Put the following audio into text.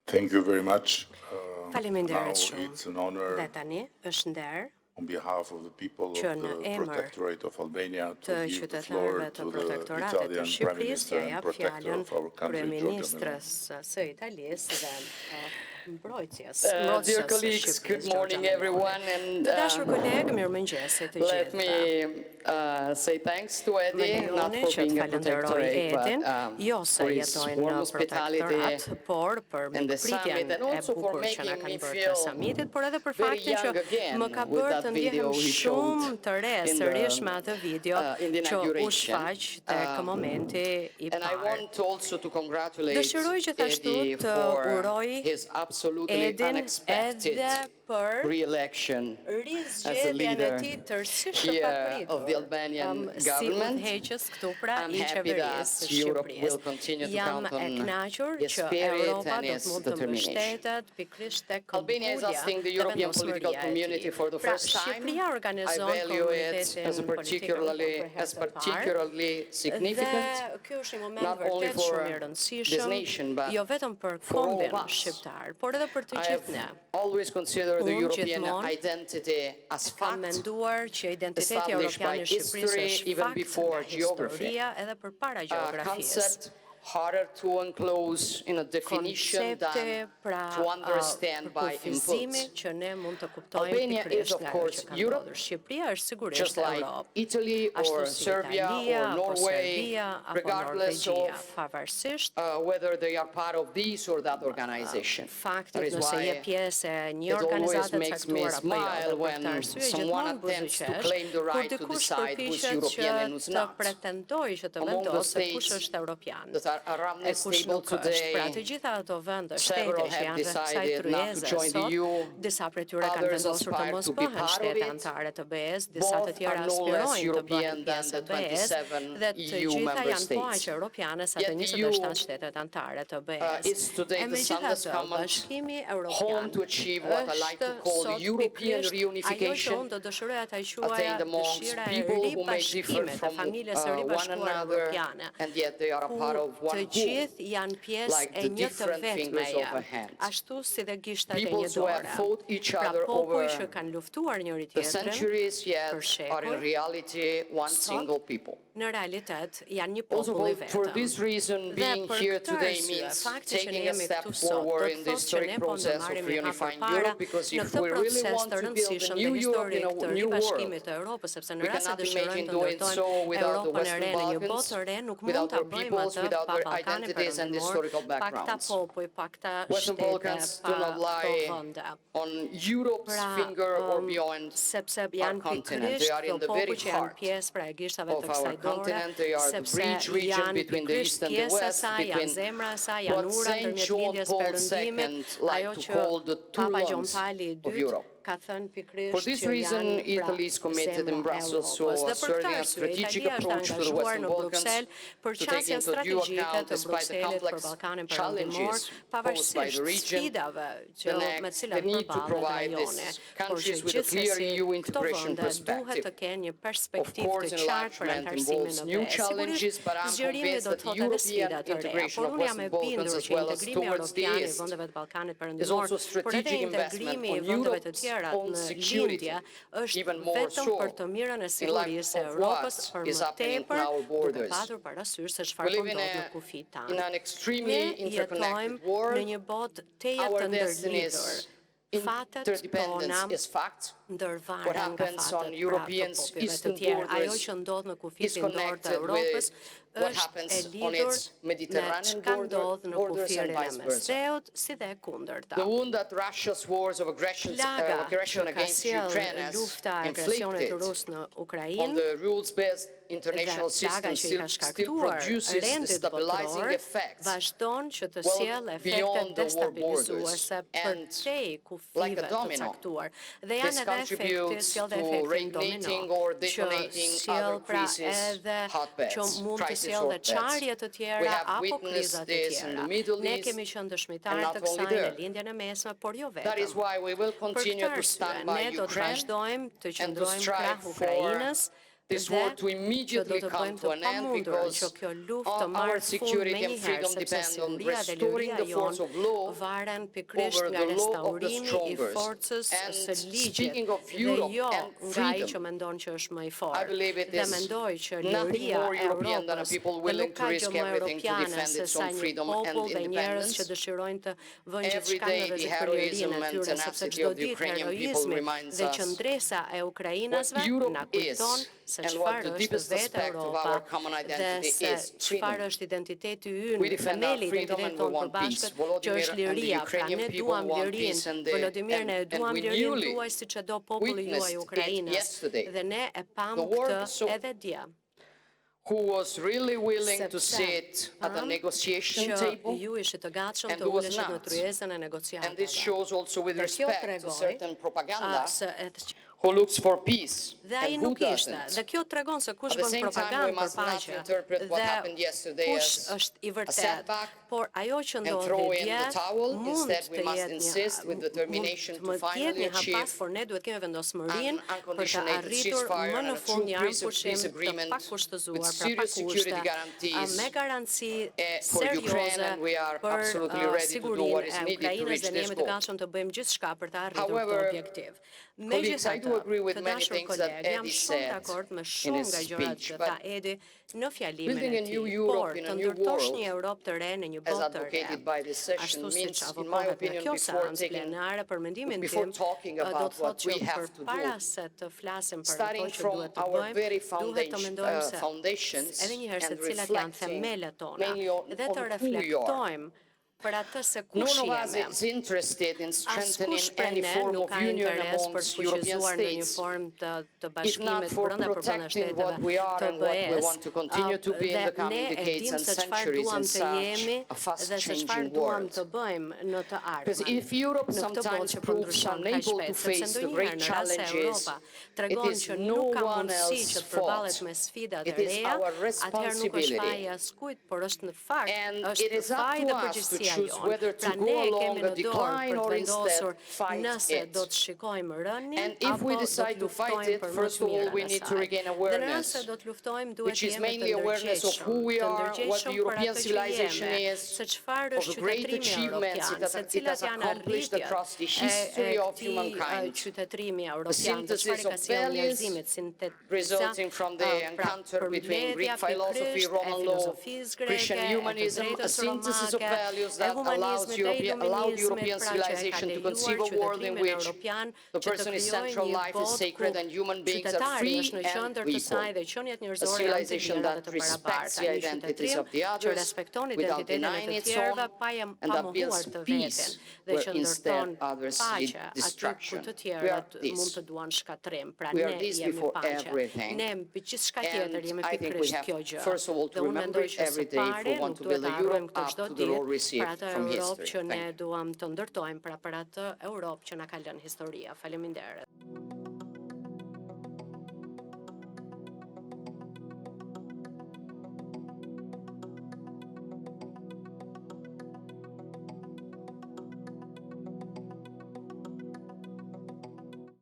Thank you very much. Faleminderit Now shumë. it's an honor Dhe tani është nder on behalf of the people që of në the emër Protectorate of Albania të to give the floor qytetarëve të to the protektoratit të Italian Prime Shqipërisë, Minister ja and jap Protector fjalën of our country, Giorgia Meloni. kryeministrës së Italisë dhe mbrojtjes Dear së colleagues, Shqipërisë, good morning Giorgia Meloni. everyone, and Të dashur kolegë, mirëmëngjesit të let gjithëve. me say thanks to Më Eddie, not lejoni for që të being a falenderoj protectorate, Edin, but jo se for his jetojnë warm në hospitality protektorat, por për and the mikpritjen summit, and e also for bukur që na making kanë me bërë të feel summitit, por edhe për very faktin që young again më ka with bërë that të video ndjehem he showed shumë të re in sërish me the, atë video in the që u inauguration. shfaq tek momenti i And I parë. want also to congratulate Dëshiroj gjithashtu Eddie të for uroj his absolutely Edin unexpected edhe për re-election as a rizgjedhjen e leader tij tërësisht të here of the papritur Albanian si government. udhëheqës këtu pra I'm i happy that qeverisë së Europe will Shqipërisë. continue to Jam count e on kënaqur his që spirit Europa and do his të mund të determination. mbështetet pikërisht tek Albania is hosting the European political community for the first time. Shqipëria I organizon value it komunitetin as particularly significant, dhe ky është një moment not only vërtet for shumë i this rëndësishëm, nation, but jo vetëm për for all kombin of us. shqiptar, por edhe për të I gjithë ne. have always considered the Unë European gjithmonë identity as Kam fact, menduar që identiteti established evropian by i Shqipërisë history, është even fakt before nga geography. historia edhe përpara A gjeografisë. concept harder to enclose in a definition than to understand by Përkufizimi impulse. që ne mund të kuptojmë Albania is, pikërisht of nga ajo course, që ka Europe, ndodhur. Shqipëria është sigurisht just like Europë. Italy Ashtu or si Serbia Italia, or apo Norway, Serbia, apo regardless Norvegjia, of pavarësisht whether they are part of this or that organization. That faktit is nëse je why pjesë e një it always organizate makes me caktuar apo jo. smile Dhe për when këtë arsye someone gjithmonë attempts to buzëqesh claim the kur right to dikush decide who's përpiqet European and që who's të not. pretendojë që të Among the vendosë se kush states është europian. that are around E this kush table nuk është. Pra të today, gjitha ato vende, several shtete që have janë rreth kësaj decided not to tryeze join the sot, EU, disa prej tyre kanë others vendosur të aspire mos to be bëhen part of shtete it. antare të BE-s, disa të Both tjera are no less aspirojnë të bëhen European than pjesë the e BE-s 27 dhe të EU gjitha member janë po aq states. europiane sa Yet të the 27 shtetet antare të BE-s. is today the sunless Megjithatë, common Bashkimi home Evropian to achieve what I like to call sot European pikërisht reunification, ajo që unë do dëshiroja ta quaja attained amongst dëshira e people who may differ ribashkimit të from familjes së one ribashkuar another, evropiane, and yet they are a ku part of one të whole, gjithë janë pjesë like e the një të different fingers of a vetmeje, hand. ashtu si dhe gishtat e Peoples një who have dore. fought each Pra other popull over që kanë luftuar njëri the tjetrin centuries, yet për are in shekuj, reality one sot, single people. në realitet janë një Also, popull i for vetëm. this reason, Dhe being për here këtë today arsye, means fakti që ne taking a jemi step këtu sot, forward do in të the thotë që historic ne po process of ndërmarrim një hap reunifying përpara Europe, because në if këtë we really proces want të to build a rëndësishëm new dhe Europe in historik të a new ribashkimit world, të Europës, sepse në we rast se cannot dëshirojmë imagine të doing so ndërtojmë without the Europën e Western re në një Balkans, botë të re, nuk mund without ta our bëjmë peoples, atë without pa their Ballkanin identities and perëndimor, historical pa këta backgrounds. popull, pa këta Western shtete, Balkans pa do not këto lie vende. on Europe's finger or beyond sepse our janë continent. They pikërisht are in këto the very popull që janë heart pjesë pra e gishtave of të our kësaj dore, continent. They are the sepse bridge region janë between the pikërisht East and the pjesë e West, saj, janë between zemra e saj, janë what ura Saint ndërmjet John lindjes Paul perëndimit, II liked ajo to që call the two Papa Gjon lungs Pali of II Europe. ka thënë pikërisht For this që reason, janë Italy is committed zemra in e Brussels to Europës. Dhe për asserting këtë a arsye, strategic Italia është approach to the angazhuar Western në Balkans, Bruksel për to take çësjen into due strategjike account, të despite the Brukselit për complex Ballkanin perëndimor, challenges posed by pavarësisht the region, sfidave që me the cilat need to përballet provide rajoni, these por që countries with a clear gjithsesi EU këto integration vende duhet të perspective. kenë një Of perspektivë course, të qartë për enlargement antarësimin involves në new BE. challenges, Sigurisht, but I'm zgjerimi convinced do that të the thotë edhe European sfida të reja, integration por of unë jam e Western Balkans, bindur as që well as integrimi towards the europian i East, vendeve të Ballkanit is perëndimor, also por edhe strategic investment integrimi i on vendeve të Europe's tjera own në security, lindje është even more vetëm so për të mirën e in light sigurisë e of Europës what për is më happening tepër, in our duke borders. patur parasysh se We çfarë po live ndodh në kufit in tanë. an Ne extremely interconnected jetojmë në world. një botë teje Our të ndërlidhur. destinies, Fatet tona interdependence is fact. What ndërvaren nga happens on fatet pra Europe's të popujve të eastern tjerë. Ajo borders që ndodh në is kufitin dorë të connected Europës with what është happens e on lidhur its me Mediterranean çka ndodh në borders and kufirin e vice versa. Mesdheut, si dhe e kundërta. The wound that Russia's wars of aggression Plaga që ka against sjell Ukraine has lufta e agresionit inflicted rus në on Ukrainë the rules-based international dhe plaga system që i ka still shkaktuar produces rendit destabilizing botror effects vazhdon që të well sjellë efekte beyond the war borders. destabilizuese And përtej like kufive a të domino, caktuar. Dhe this janë edhe efekte, contributes sjell dhe to efektin reigniting domino, or që detonating sjell other pra crisis edhe hotbeds, që mund të crisis sjell dhe hotbeds. çarje të We tjera have apo witnessed kriza të this in tjera. the Middle Ne East, kemi qenë and dëshmitarë not të only kësaj në there. lindjen e mesme, por jo That is vetëm. why we will Për continue këtë to stand arsye, by ne do të Ukraine vazhdojmë të and to qëndrojmë strive krah for Ukrainës this dhe war to që immediately do të come bëjmë to të an end pamundurën because që kjo luftë të our marrë fund security and menjëherë, freedom sepse depend on siguria dhe restoring liria the force of jonë law varen pikërisht over nga the law of the restaurimi i strongest. forcës së And ligjit speaking of dhe Europe jo and nga ai që freedom, mendon që është më i I fortë. believe it Dhe is mendoj që nothing liria more e European than a Europës people dhe willing nuk to ka gjë risk më everything to europiane defend se its sa own një freedom and popull dhe njerëz që independence. dëshirojnë të vënë Every gjithçka në day, the rrezik për heroism lirinë e and tyre, sepse tenacity çdo of the ditë Ukrainian people heroizmi reminds dhe us qëndresa e what ukrainasve Europe na kujton is se and what çfarë the është deepest vetë aspect of Europa our common dhe identity se is çfarë freedom. është identiteti We ynë, defend our themeli i freedom identitetit and we tonë want peace. përbashkët, që Volodymyr është and the liria. Pra Ukrainian ne people duam want peace lirinë, and Volodymyr ne e duam we lirinë newly tuaj siç e do populli juaj witnessed it Ukrainës yesterday. dhe ne e pam The world këtë so- edhe dje. who was really willing to Sepse sit at the pam negotiation që table ju ishit të gatshëm and të who was uleshit në not. tryezën e And this negociatave. shows also with Dhe kjo respect to tregoj certain propaganda se who looks for peace dhe ai and who nuk ishte. doesn't. Dhe kjo tregon se kush At the bën same time, we propagandë për must not paqe interpret what happened dhe yesterday kush as është i a vërtet. setback Por ajo që and ndodhi throw in dje the towel. mund Instead, we të must jetë insist with determination to finally një hapas, achieve por ne duhet kemi vendosmërinë an për të unconditional arritur ceasefire më and në a fund true një armpushim peace të agreement pakushtëzuar, with pra serious security pakushte, guarantees me garanci for Ukraine, serioze and we are për absolutely ready to do what sigurinë is e needed to Ukrainës reach dhe ne this jemi të goal. gatshëm të bëjmë gjithçka për të arritur However, këtë objektiv. colleagues, I do agree with Të many dashur things that kolegë, jam Eddie shumë said dakord me in shumë his nga gjërat speech, që but tha Edi në fjalimin building e a new tij. Europe Por in a të new ndërtosh world, një Europë të re në një as botë të re, advocated by this session, ashtu siç means, in my avokohet në opinion, kjo before seancë plenare, për mendimin before tim, talking do about të thotë what që we have to përpara do, se të flasim për ato starting që from duhet të our bëjmë, very duhet të mendojmë se foundations edhe një herë se and cilat janë reflecting themelet tona mainly on dhe të who we are. reflektojmë për atë se kush None of us jemi. is interested in strengthening Askush prej any ne form nuk of ka union interes për amongst të European fuqizuar në një states, formë të if not bashkimit for brenda protecting shteteve what we are të and what we BE-s. want to continue to be in the Dhe coming ne e decades dim and se çfarë centuries duam in të such jemi a dhe se çfarë fast-changing duam world. të bëjmë në të Because ardhmen. if Europe Në këtë botë sometimes që po proves ndryshon kaq unable to shpejt, sepse face the ndonjëherë great në rast se challenges, Europa it tregon is që no nuk ka one mundësi që else's të përballet fault. me sfidat e It is reja, our atëherë nuk është responsibility. faji askujt, por është në fakt And it është is up faji to dhe us to përgjegjësia choose jonë. whether Pra to ne go e along kemi a në dorë decline për të or instead vendosur fight nëse do it. të shikojmë rënien And if apo we do decide të to fight luftojmë it, për më first të of all, mirën we e need to saj. regain Dhe nëse awareness, do të luftojmë, duhet which të is jemi mainly të awareness of who we are, what the ndërgjegjshëm për European atë që civilization jemi, is, se çfarë of është the great qytetrimi achievements europian, se it cilat has janë accomplished arritjet across the e history of këtij humankind. qytetrimi The europian, dhe çfarë synthesis ka of sjellë values njerëzimit, sintetiza resulting from the encounter between Greek philosophy, Roman law, Christian humanism, a synthesis of values that allowed European civilization to conceive a world in which the person's central life is sacred and human beings are free and equal. A civilization that respects the identities of the others without denying its own, and that builds peace where instead others lead destruction. We are this. We are this before everything. And I think we have, first of all, to remember it every day if we want to build a Europe up to the role received from history. Që ne Thank you. duam të ndërtojmë pra për atë Europë që na ka lënë historia. Faleminderit.